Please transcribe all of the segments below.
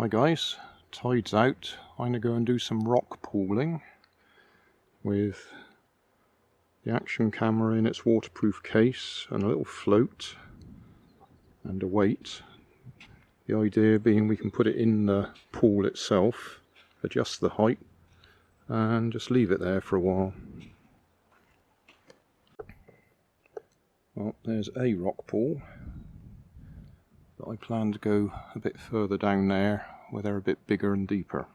Hi guys, tide's out. I'm going to go and do some rock pooling with the action camera in its waterproof case and a little float and a weight. The idea being we can put it in the pool itself, adjust the height and just leave it there for a while. Well, there's a rock pool, but I plan to go a bit further down there where they're a bit bigger and deeper.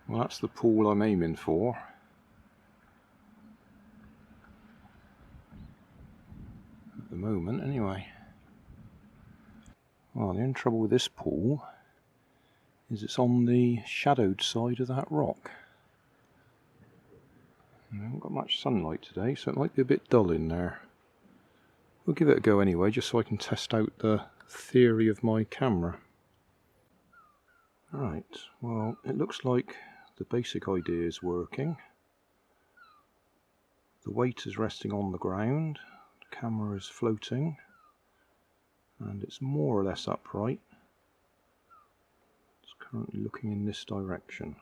Well, that's the pool I'm aiming for. At the moment, anyway. Well, the only trouble with this pool is it's on the shadowed side of that rock. I haven't got much sunlight today, so it might be a bit dull in there. We'll give it a go anyway, just so I can test out the theory of my camera. Right, well, it looks like the basic idea is working. The weight is resting on the ground, the camera is floating, and it's more or less upright. It's currently looking in this direction.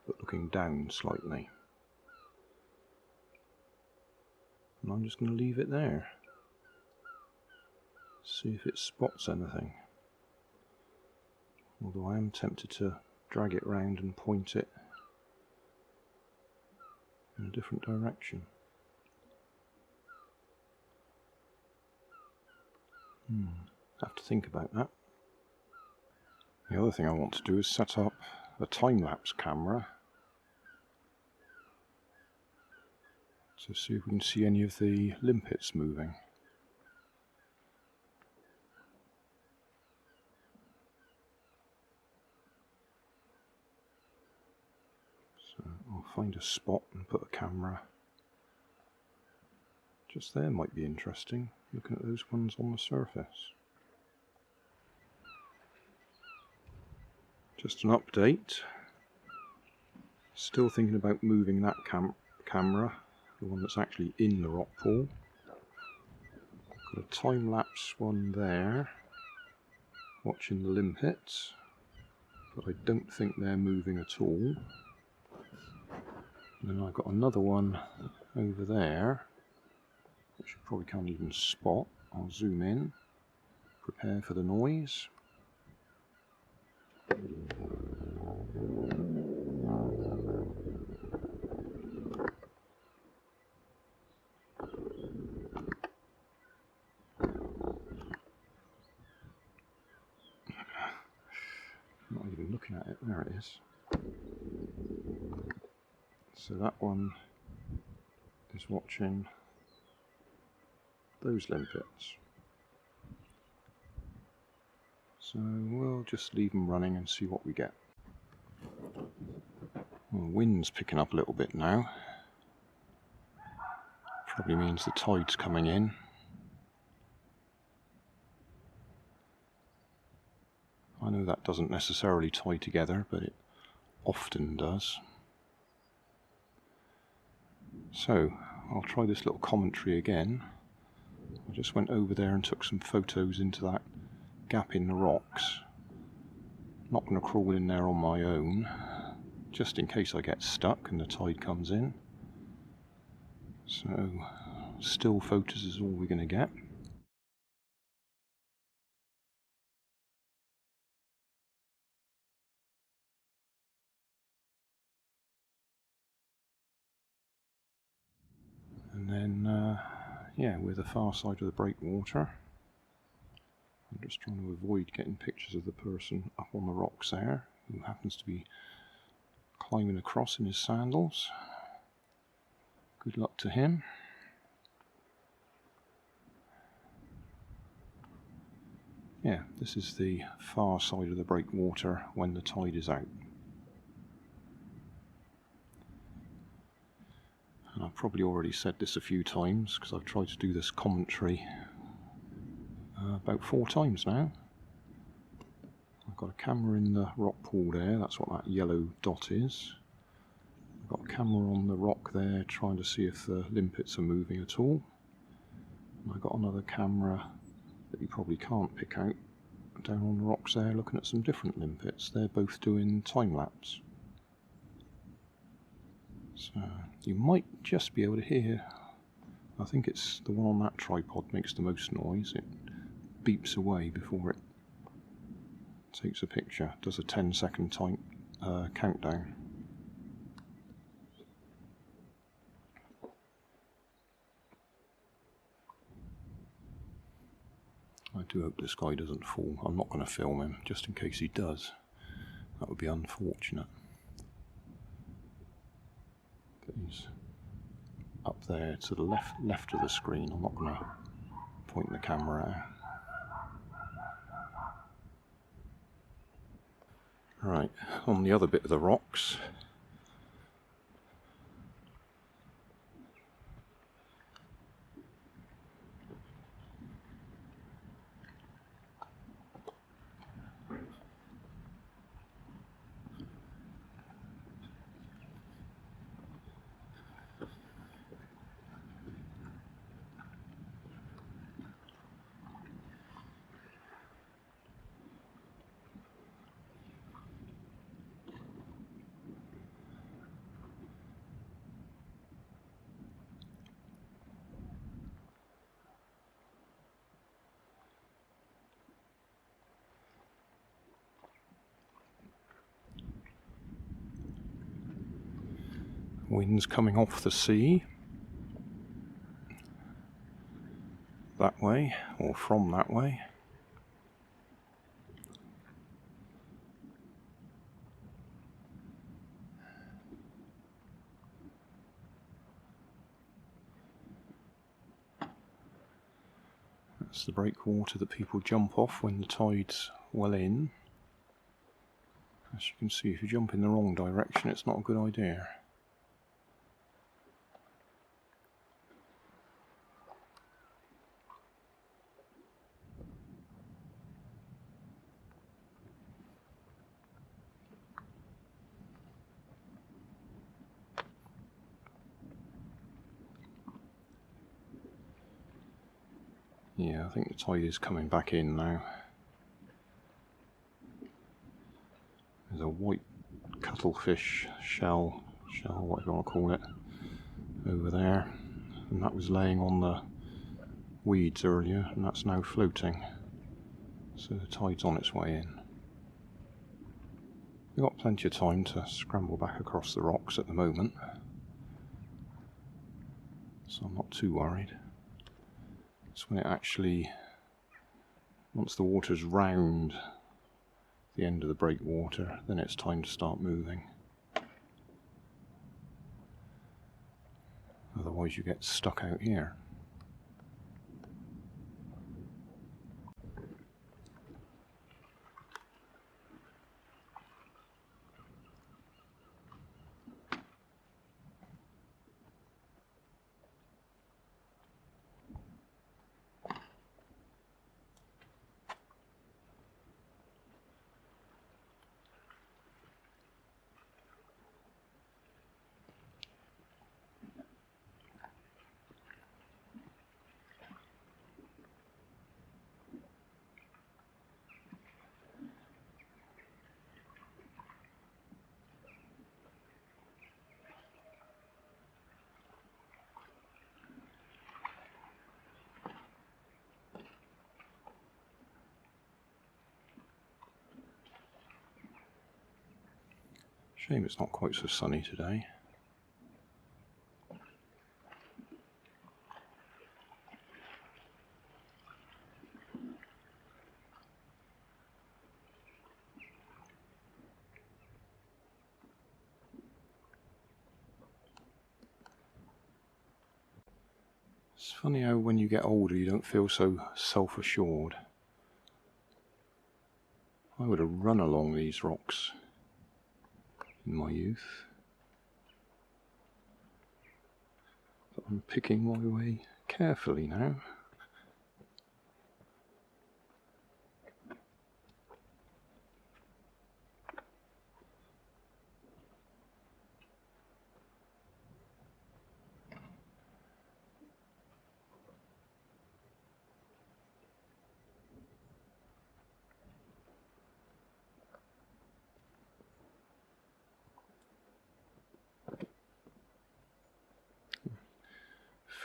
But looking down slightly. And I'm just going to leave it there. See if it spots anything. Although I am tempted to drag it round and point it in a different direction. Have to think about that. The other thing I want to do is set up a time-lapse camera to see if we can see any of the limpets moving. So I'll find a spot and put a camera just there. Might be interesting, looking at those ones on the surface. Just an update. Still thinking about moving that camera, the one that's actually in the rock pool. Got a time-lapse one there, watching the limpets, but I don't think they're moving at all. And then I've got another one over there, which I probably can't even spot. I'll zoom in, prepare for the noise. Not even looking at it, there it is. So that one is watching those limpets. So we'll just leave them running and see what we get. Well, the wind's picking up a little bit now. Probably means the tide's coming in. I know that doesn't necessarily tie together, but it often does. So, I'll try this little commentary again. I just went over there and took some photos into that gap in the rocks. Not going to crawl in there on my own, just in case I get stuck and the tide comes in. So, still photos is all we're going to get. And then, yeah, we're the far side of the breakwater. I'm just trying to avoid getting pictures of the person up on the rocks there, who happens to be climbing across in his sandals. Good luck to him. Yeah, this is the far side of the breakwater when the tide is out. And I've probably already said this a few times because I've tried to do this commentary about 4 times now. I've got a camera in the rock pool there, that's what that yellow dot is. I've got a camera on the rock there trying to see if the limpets are moving at all. And I've got another camera that you probably can't pick out down on the rocks there looking at some different limpets. They're both doing time-lapse. So you might just be able to hear, I think it's the one on that tripod makes the most noise. It beeps away before it takes a picture, does a 10-second time countdown. I do hope this guy doesn't fall. I'm not going to film him, just in case he does. That would be unfortunate. But he's up there to the left of the screen. I'm not going to point the camera out. Right, on the other bit of the rocks, wind's coming off the sea that way, or from that way. That's the breakwater that people jump off when the tide's well in. As you can see, if you jump in the wrong direction, it's not a good idea. Yeah, I think the tide is coming back in now. There's a white cuttlefish shell, whatever you want to call it, over there. And that was laying on the weeds earlier, and that's now floating. So the tide's on its way in. We've got plenty of time to scramble back across the rocks at the moment, so I'm not too worried. It's when it actually, once the water's round the end of the breakwater, then it's time to start moving. Otherwise you get stuck out here. Shame it's not quite so sunny today. It's funny how when you get older you don't feel so self-assured. I would have run along these rocks in my youth. But I'm picking my way carefully now.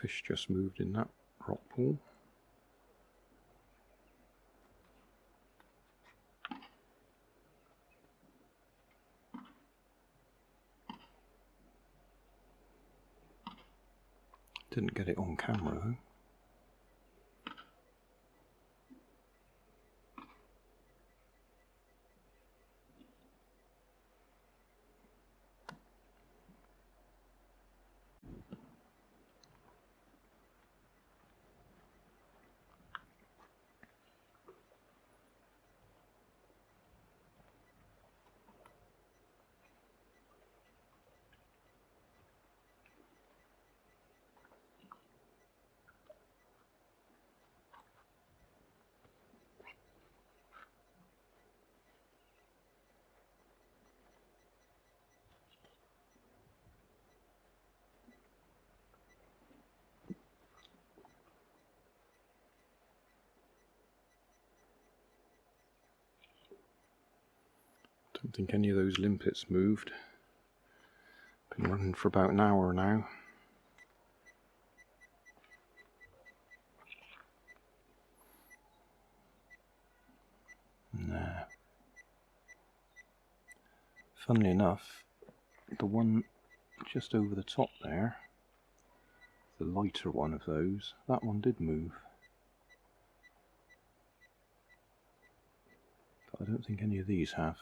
Fish just moved in that rock pool. Didn't get it on camera though. Don't think any of those limpets moved. Been running for about an hour now. Nah. Funnily enough, the one just over the top there, the lighter one of those, that one did move. But I don't think any of these have.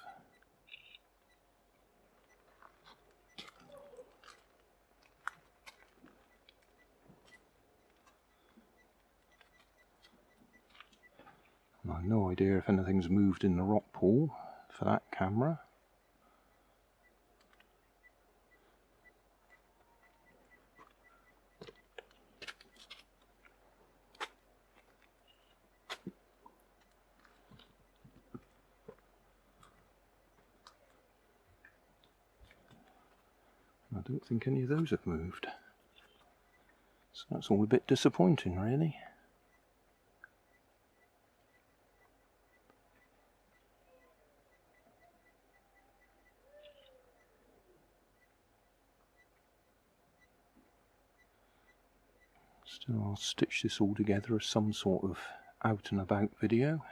I've no idea if anything's moved in the rock pool for that camera. I don't think any of those have moved. So that's all a bit disappointing, really. Still, I'll stitch this all together as some sort of out and about video.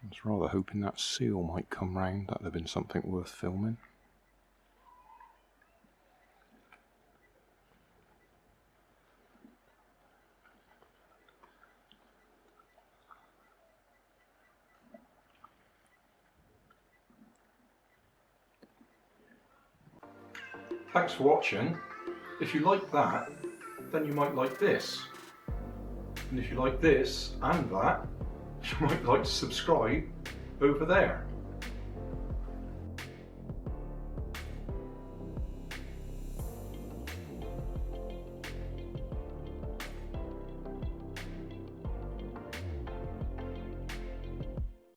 I was rather hoping that seal might come round. That would have been something worth filming. Thanks for watching. If you like that, then you might like this. And if you like this and that, you might like to subscribe over there.